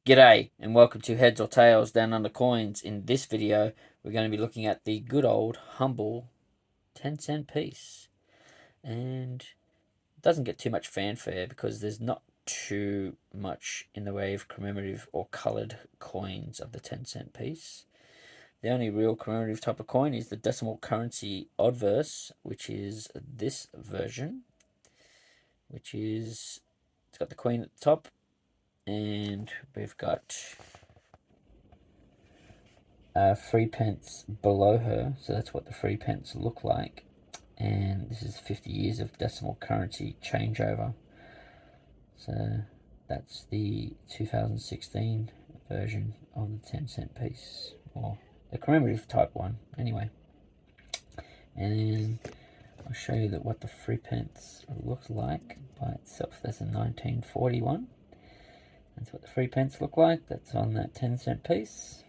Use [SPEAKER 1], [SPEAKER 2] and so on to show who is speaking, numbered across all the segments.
[SPEAKER 1] G'day and welcome to Heads or Tails Down Under Coins. In this video, we're going to be looking at the good old, humble 10-cent piece. And it doesn't get too much fanfare because there's not too much in the way of commemorative or coloured coins of the 10-cent piece. The only real commemorative type of coin is the decimal currency oddverse, which is this version, which is, it's got the queen at the top, and we've got 3 pence below her, so that's what the 3 pence look like. And this is 50 years of decimal currency changeover. So that's the 2016 version of the 10-cent piece, or the commemorative type one, anyway. And I'll show you that what the 3 pence looks like by itself. That's a 1941. That's what the 3 pence look like. That's on that 10-cent piece.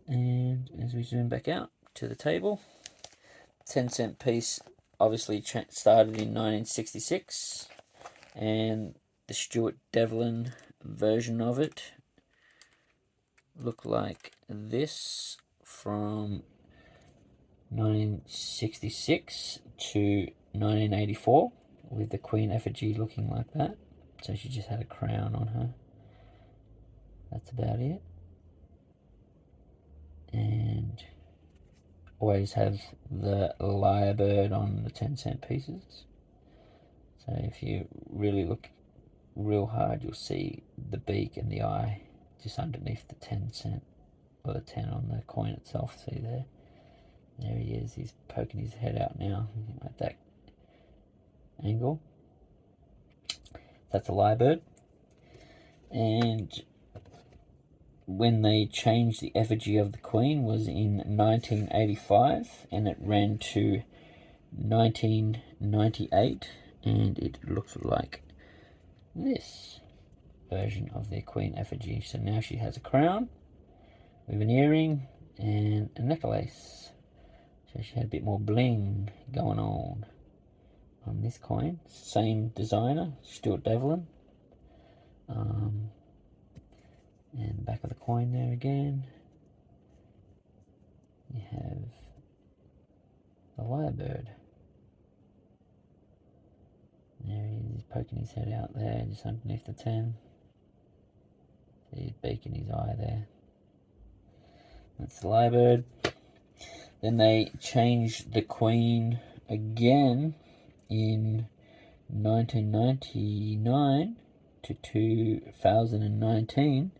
[SPEAKER 1] And as we zoom back out to the table, 10-cent piece obviously started in 1966, and the Stuart Devlin version of it looked like this from 1966 to 1984, with the Queen effigy looking like that. So she just had a crown on her. That's about it. And always have the lyrebird on the 10-cent pieces. So if you really look real hard, you'll see the beak and the eye just underneath the 10-cent, or the 10 on the coin itself. See there? There he is. He's poking his head out now at that angle. That's a lyrebird. And when they changed the effigy of the queen was in 1985, and it ran to 1998, and it looks like this version of their queen effigy. So now she has a crown with an earring and a necklace. So she had a bit more bling going on this coin. Same designer, Stuart Devlin. And back of the coin there again, you have the lyrebird. There he is, poking his head out there, just underneath the 10. See his beak and his eye there. That's the lyrebird. Then they changed the queen again in 1999 to 2019.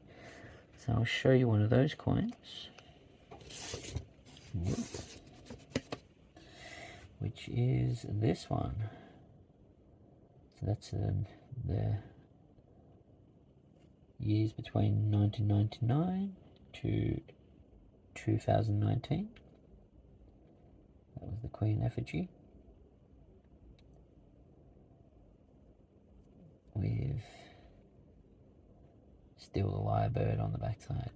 [SPEAKER 1] So I'll show you one of those coins, which is this one. So that's the years between 1999 to 2019. That was the queen effigy, with still the lyrebird on the backside.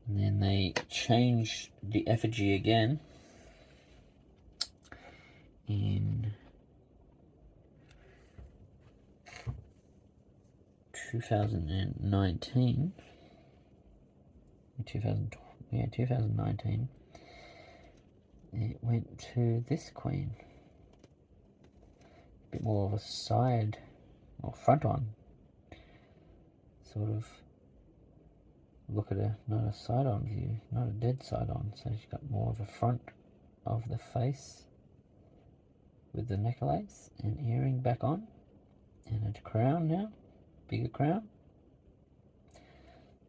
[SPEAKER 1] And then they changed the effigy again in 2019. 2019. It went to this queen. A bit more of a side or front on sort of look at her, not a side on view, not a dead side on. So she's got more of a front of the face with the necklace and earring back on, and a crown now, bigger crown.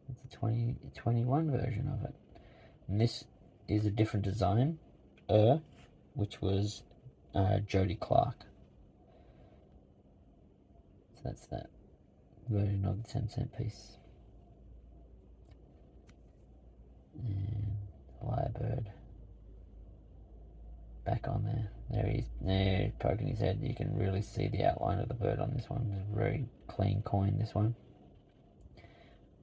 [SPEAKER 1] It's a 2021 version of it. And this is a different design, which was Jody Clark. So that's that version of the 10-cent piece. And lyrebird back on there. There he is. There, poking his head. You can really see the outline of the bird on this one. It's a very clean coin, this one.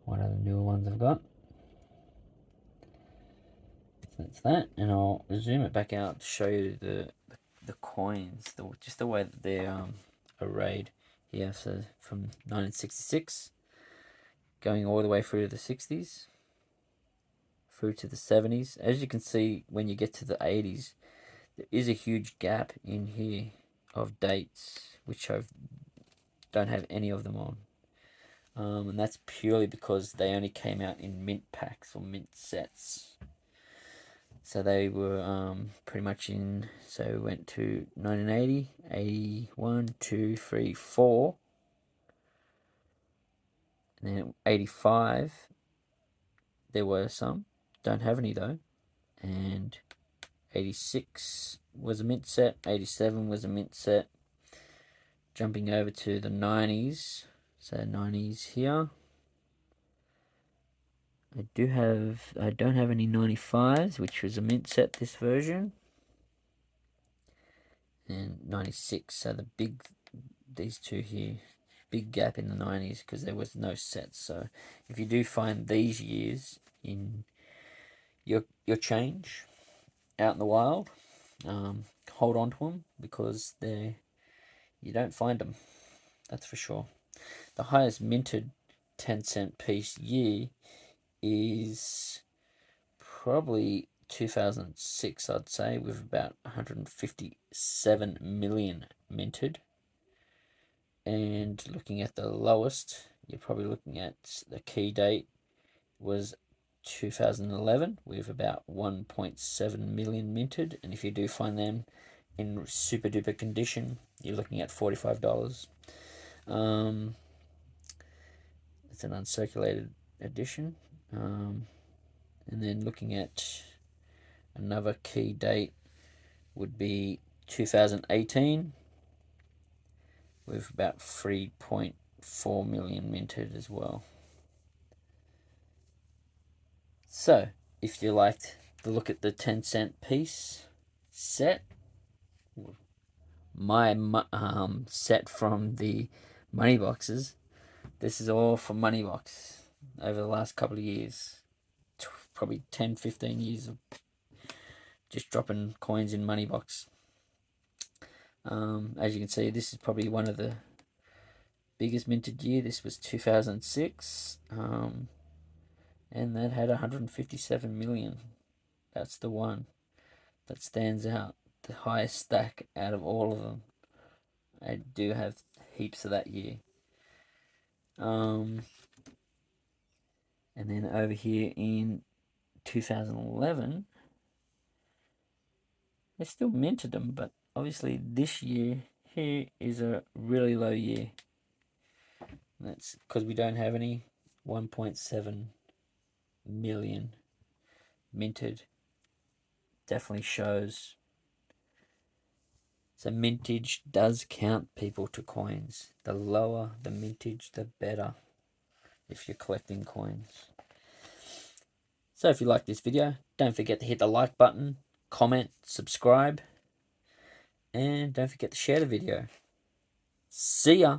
[SPEAKER 1] One of the newer ones I've got. So that's that, and I'll zoom it back out to show you the coins, just the way that they're arrayed here. So from 1966, going all the way through to the 60s, through to the 70s. As you can see, when you get to the 80s, there is a huge gap in here of dates, which I don't have any of them on. And that's purely because they only came out in mint packs or mint sets. So they were pretty much in, so we went to 1980, 81, 2, 3, 4, and then 85, there were some, don't have any though, and 86 was a mint set, 87 was a mint set. Jumping over to the 90s, so 90s here. I don't have any 95s, which was a mint set, this version. And 96, so these two here, big gap in the 90s because there was no sets. So if you do find these years in your change out in the wild, hold on to them because you don't find them, that's for sure. The highest minted 10-cent piece year is probably 2006, I'd say, with about 157 million minted. And looking at the lowest, you're probably looking at the key date was 2011 with about 1.7 million minted. And if you do find them in super duper condition, you're looking at $45. It's an uncirculated edition. And then looking at another key date would be 2018 with about 3.4 million minted as well. So, if you liked the look at the 10-cent piece set, my set from the money boxes, this is all from money box over the last couple of years, probably 10-15 years of just dropping coins in money box. As you can see, this is probably one of the biggest minted year. This was 2006, and that had 157 million. That's the one that stands out, the highest stack out of all of them. I do have heaps of that year. And then over here in 2011, they still minted them, but obviously this year here is a really low year. That's because we don't have any 1.7 million minted. Definitely shows. So mintage does count, people, to coins. The lower the mintage, the better if you're collecting coins. So if you like this video, don't forget to hit the like button, comment, subscribe, and don't forget to share the video. See ya!